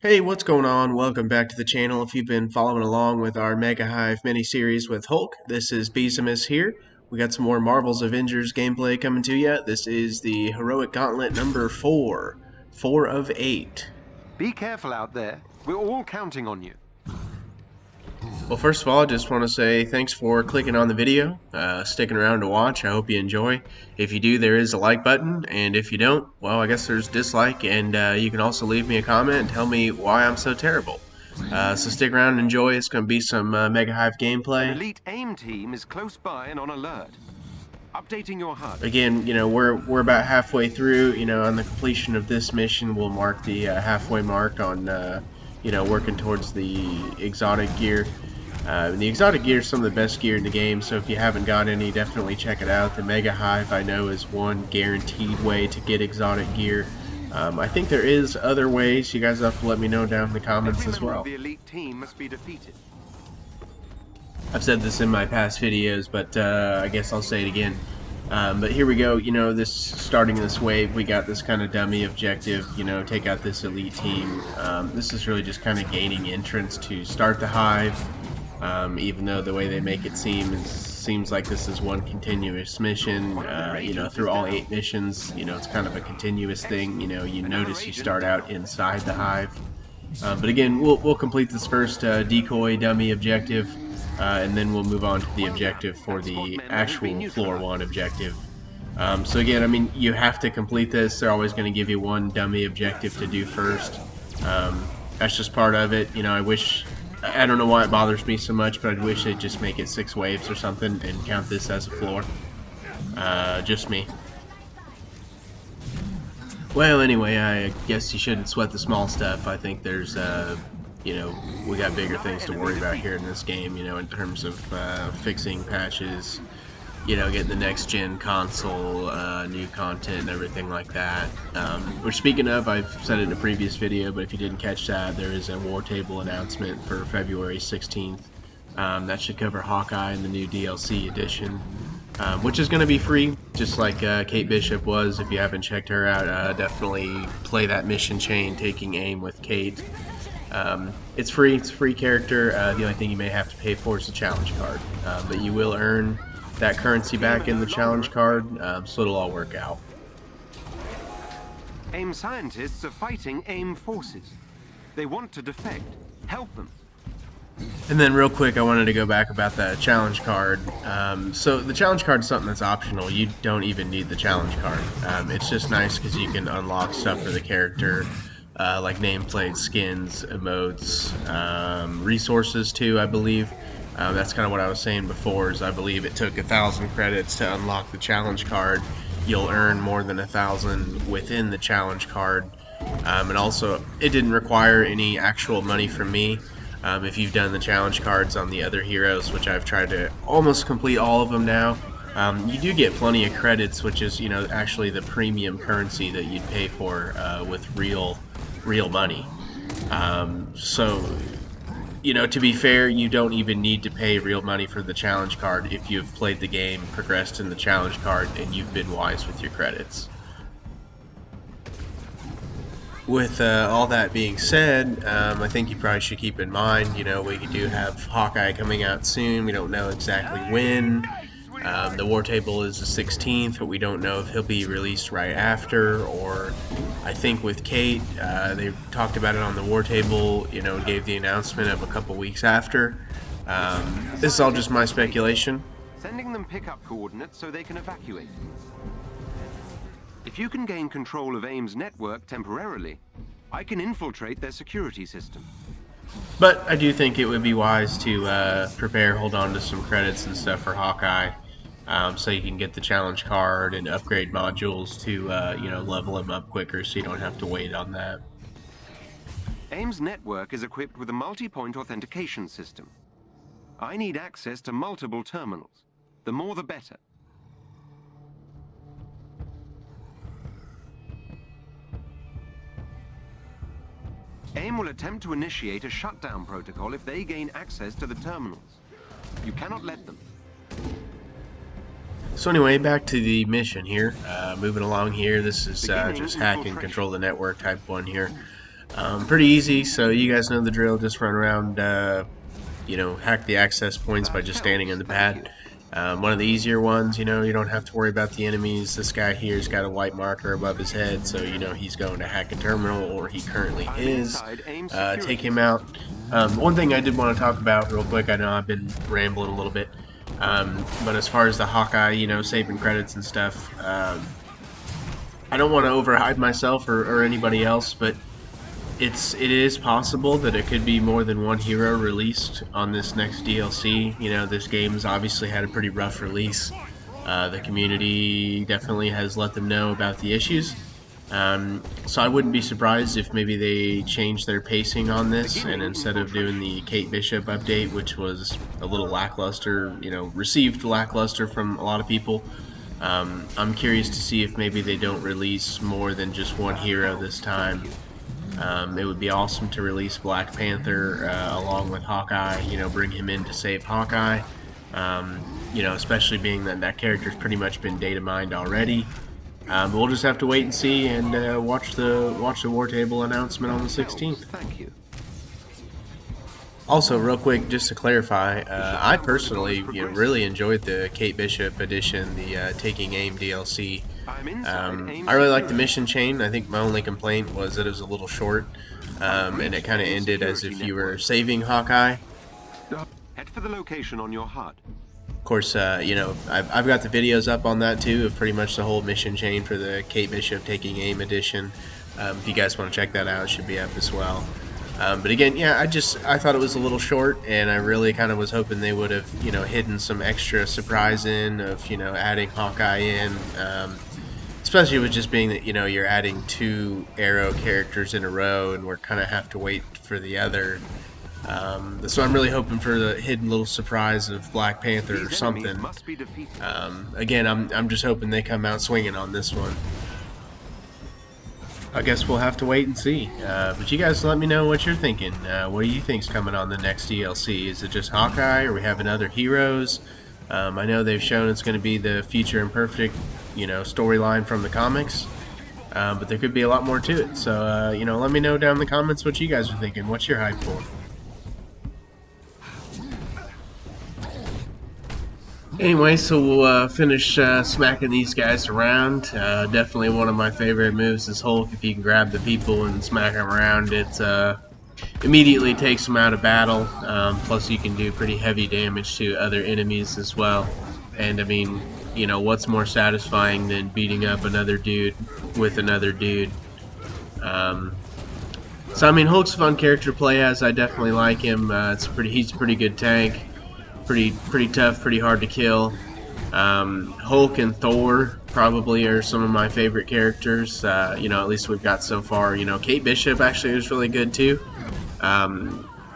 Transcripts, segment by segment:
Hey, what's going on? Welcome back to the channel. If you've been following along with our MegaHive mini-series with Hulk, this is Beesimus here. We got some more Marvel's Avengers gameplay coming to you. This is the Heroic Gauntlet number 4. 4 of 8. Be careful out there. We're all counting on you. Well, first of all, I just want to say thanks for clicking on the video, sticking around to watch. I hope you enjoy. If you do, there is a like button, and if you don't, well, I guess there's dislike, and you can also leave me a comment and tell me why I'm so terrible. So stick around and enjoy. It's going to be some MegaHive gameplay. An elite AIM team is close by and on alert. Updating your HUD. Again, we're about halfway through. On the completion of this mission, we'll mark the halfway mark on working towards the exotic gear. The exotic gear is some of the best gear in the game, so if you haven't got any, definitely check it out. The MegaHive, I know, is one guaranteed way to get exotic gear. I think there is other ways. You guys have to let me know down in the comments as well. The elite team must be defeated. I've said this in my past videos, but I guess I'll say it again. But here we go. Starting this wave, we got this kind of dummy objective. Take out this elite team. This is really just kind of gaining entrance to start the hive. Even though the way they make it seems like this is one continuous mission, through all 8 missions, it's kind of a continuous thing. You notice you start out inside the hive. But again, we'll complete this first decoy dummy objective, and then we'll move on to the objective for the actual floor 1 objective. So again, I mean, you have to complete this. They're always going to give you one dummy objective to do first. That's just part of it. I don't know why it bothers me so much, but I wish they'd just make it 6 waves or something and count this as a floor. Just me. Well, anyway, I guess you shouldn't sweat the small stuff. I think there's, we got bigger things to worry about here in this game, in terms of fixing patches, getting the next-gen console, new content, and everything like that. Which, speaking of, I've said it in a previous video, but if you didn't catch that, there is a War Table announcement for February 16th. That should cover Hawkeye and the new DLC edition, which is going to be free, just like Kate Bishop was. If you haven't checked her out, definitely play that mission chain, taking aim with Kate. It's free. It's a free character. The only thing you may have to pay for is the challenge card, but you will earn that currency back in the challenge card, so it'll all work out. AIM scientists are fighting AIM forces. They want to defect. Help them. And then real quick, I wanted to go back about that challenge card. So the challenge card is something that's optional. You don't even need the challenge card. It's just nice because you can unlock stuff for the character, like nameplate, skins, emotes, resources too, I believe. That's kind of what I was saying before, is I believe it took 1,000 credits to unlock the challenge card. You'll earn more than 1,000 within the challenge card. And also, it didn't require any actual money from me. If you've done the challenge cards on the other heroes, which I've tried to almost complete all of them now, you do get plenty of credits, which is, actually the premium currency that you'd pay for with real money. To be fair, you don't even need to pay real money for the challenge card if you've played the game, progressed in the challenge card, and you've been wise with your credits. With all that being said, I think you probably should keep in mind, we do have Hawkeye coming out soon. We don't know exactly when. The War Table is the 16th, but we don't know if he'll be released right after, or I think with Kate, they talked about it on the War Table, gave the announcement of a couple weeks after. This is all just my speculation. Sending them pickup coordinates so they can evacuate. If you can gain control of AIM's network temporarily, I can infiltrate their security system. But I do think it would be wise to hold on to some credits and stuff for Hawkeye, so you can get the challenge card and upgrade modules to, level him up quicker, so you don't have to wait on that. AIM's network is equipped with a multi-point authentication system. I need access to multiple terminals. The more the better. AIM will attempt to initiate a shutdown protocol if they gain access to the terminals. You cannot let them. So anyway, back to the mission here. Moving along here. This is just hack and control the network type one here. Pretty easy, so you guys know the drill. Just run around, you know, hack the access points by just standing in the pad. One of the easier ones, you know, you don't have to worry about the enemies. This guy here's got a white marker above his head, so you know he's going to hack a terminal, or he currently is. Take him out. One thing I did want to talk about real quick, I know I've been rambling a little bit, but as far as the Hawkeye, you know, saving credits and stuff, I don't want to overhype myself or anybody else, but it is possible that it could be more than one hero released on this next DLC. You know, this game's obviously had a pretty rough release. The community definitely has let them know about the issues. So I wouldn't be surprised if maybe they changed their pacing on this, and instead of doing the Kate Bishop update, which was a little lackluster, you know, received lackluster from a lot of people, I'm curious to see if maybe they don't release more than just one hero this time. It would be awesome to release Black Panther along with Hawkeye, you know, bring him in to save Hawkeye, you know, especially being that that character's pretty much been data mined already. But we'll just have to wait and see and watch the War Table announcement on the 16th. Thank you. Also, real quick, just to clarify, I personally really enjoyed the Kate Bishop edition, the Taking Aim DLC. I really liked the mission chain. I think my only complaint was that it was a little short, and it kind of ended as if you were saving Hawkeye. Head for the location on your HUD. Of course, you know, I've got the videos up on that too, of pretty much the whole mission chain for the Kate Bishop Taking Aim edition. If you guys want to check that out, it should be up as well. But again, yeah, I thought it was a little short, and I really kind of was hoping they would have, you know, hidden some extra surprise in of, you know, adding Hawkeye in, especially with just being that, you know, you're adding 2 Arrow characters in a row, and we're kind of have to wait for the other. So I'm really hoping for the hidden little surprise of Black Panther or something. Again, I'm just hoping they come out swinging on this one. I guess we'll have to wait and see. But you guys let me know what you're thinking. What do you think's coming on the next DLC? Is it just Hawkeye, or we having other heroes? I know they've shown it's going to be the Future Imperfect, you know, storyline from the comics. But there could be a lot more to it. So, you know, let me know down in the comments what you guys are thinking. What's your hype for? Anyway, so we'll finish smacking these guys around. Definitely one of my favorite moves is Hulk. If you can grab the people and smack them around, it immediately takes them out of battle. Plus, you can do pretty heavy damage to other enemies as well. And I mean, you know, what's more satisfying than beating up another dude with another dude? So I mean, Hulk's a fun character to play as. I definitely like him. He's a pretty good tank. Pretty tough, pretty hard to kill. Hulk and Thor probably are some of my favorite characters. You know, at least we've got so far. You know, Kate Bishop actually is really good too.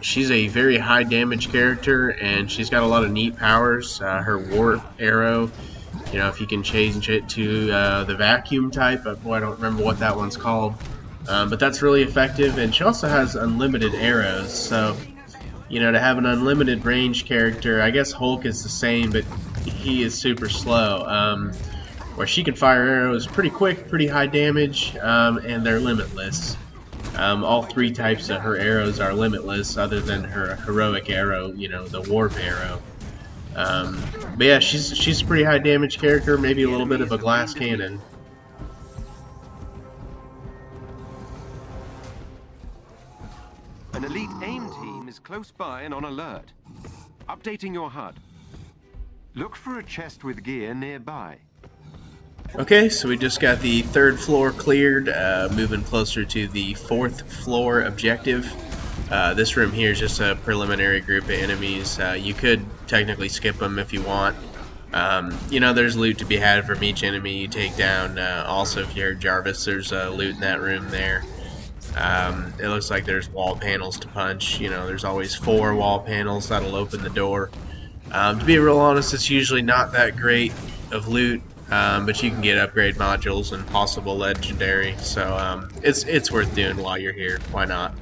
She's a very high damage character, and she's got a lot of neat powers. Her warp arrow, you know, if you can change it to the vacuum type, boy, I don't remember what that one's called. But that's really effective, and she also has unlimited arrows. So, you know, to have an unlimited range character, I guess Hulk is the same, but he is super slow. Where she can fire arrows pretty quick, pretty high damage, and they're limitless. All 3 types of her arrows are limitless, other than her heroic arrow, you know, the warp arrow. But yeah, she's a pretty high damage character, maybe a little bit of a glass cannon. An elite AIM team is close by and on alert. Updating your HUD. Look for a chest with gear nearby. Okay, so we just got the 3rd floor cleared, moving closer to the 4th floor objective. This room here is just a preliminary group of enemies. You could technically skip them if you want. You know, there's loot to be had from each enemy you take down. Also, if you heard Jarvis, there's loot in that room there. It looks like there's wall panels to punch. You know, there's always 4 wall panels that'll open the door. To be real honest, it's usually not that great of loot, but you can get upgrade modules and possible legendary. So it's worth doing while you're here. Why not?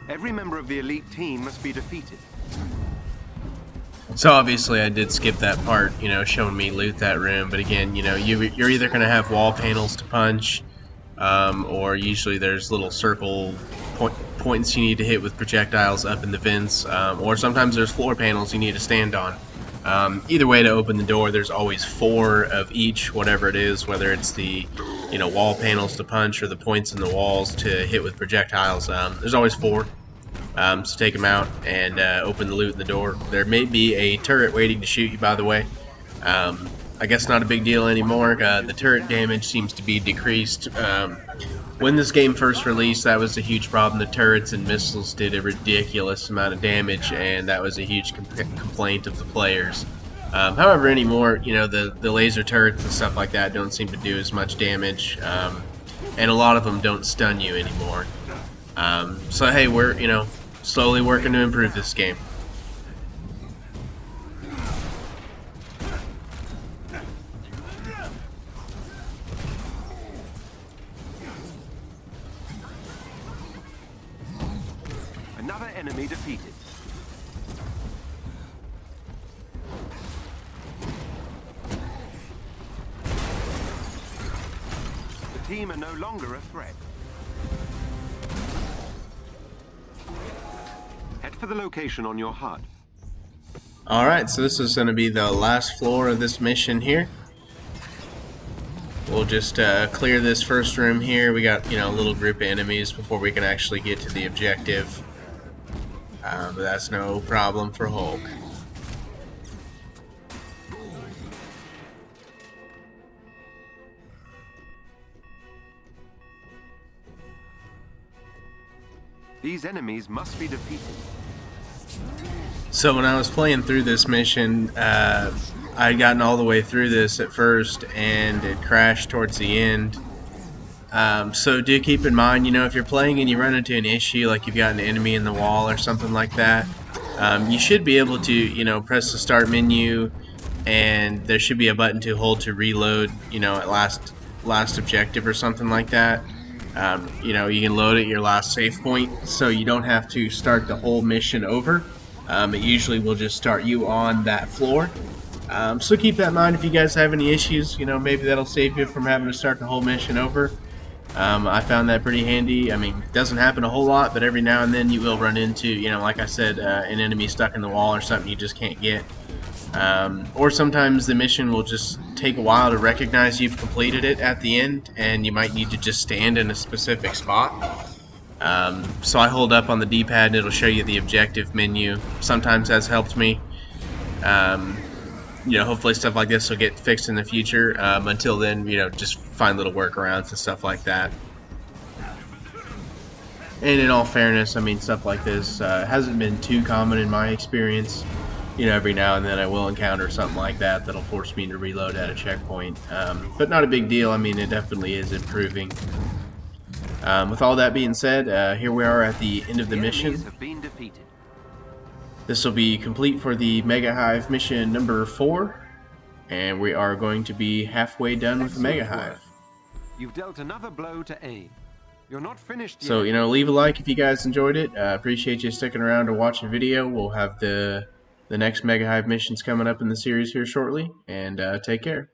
Every member of the elite team must be defeated. So obviously I did skip that part, you know, showing me loot that room. But again, you know, you're either going to have wall panels to punch, or usually there's little circle points you need to hit with projectiles up in the vents, or sometimes there's floor panels you need to stand on. Either way, to open the door, there's always 4 of each, whatever it is, whether it's the, you know, wall panels to punch or the points in the walls to hit with projectiles. There's always 4. So take them out and open the loot in the door. There may be a turret waiting to shoot you, by the way. I guess not a big deal anymore. The turret damage seems to be decreased. When this game first released, that was a huge problem. The turrets and missiles did a ridiculous amount of damage, and that was a huge complaint of the players. However, anymore, you know, the laser turrets and stuff like that don't seem to do as much damage, and a lot of them don't stun you anymore. So hey, we're, you know, slowly working to improve this game. Another enemy defeated. The team are no longer a threat. Head for the location on your HUD. Alright, so this is going to be the last floor of this mission here. We'll just clear this first room here. We got, you know, a little group of enemies before we can actually get to the objective. But that's no problem for Hulk. These enemies must be defeated. So when I was playing through this mission, I had gotten all the way through this at first, and it crashed towards the end. So do keep in mind, you know, if you're playing and you run into an issue, like you've got an enemy in the wall or something like that, you should be able to, you know, press the start menu, and there should be a button to hold to reload, you know, at last objective or something like that. You know, you can load at your last save point, so you don't have to start the whole mission over. It usually will just start you on that floor. So keep that in mind if you guys have any issues. You know, maybe that'll save you from having to start the whole mission over. I found that pretty handy. I mean, it doesn't happen a whole lot, but every now and then you will run into, you know, like I said, an enemy stuck in the wall or something you just can't get. Or sometimes the mission will just take a while to recognize you've completed it at the end, and you might need to just stand in a specific spot. So I hold up on the D-pad and it'll show you the objective menu. Sometimes that's helped me. You know, hopefully stuff like this will get fixed in the future. Until then, you know, just find little workarounds and stuff like that. And in all fairness, I mean, stuff like this hasn't been too common in my experience. You know, every now and then I will encounter something like that that'll force me to reload at a checkpoint. But not a big deal. I mean, it definitely is improving. With all that being said, here we are at the end of the mission. This will be complete for the MegaHive mission number 4, and we are going to be halfway done with the MegaHive. You've dealt another blow to AIM. You're not finished yet. So, you know, leave a like if you guys enjoyed it. Appreciate you sticking around to watch the video. We'll have the next MegaHive missions coming up in the series here shortly, and take care.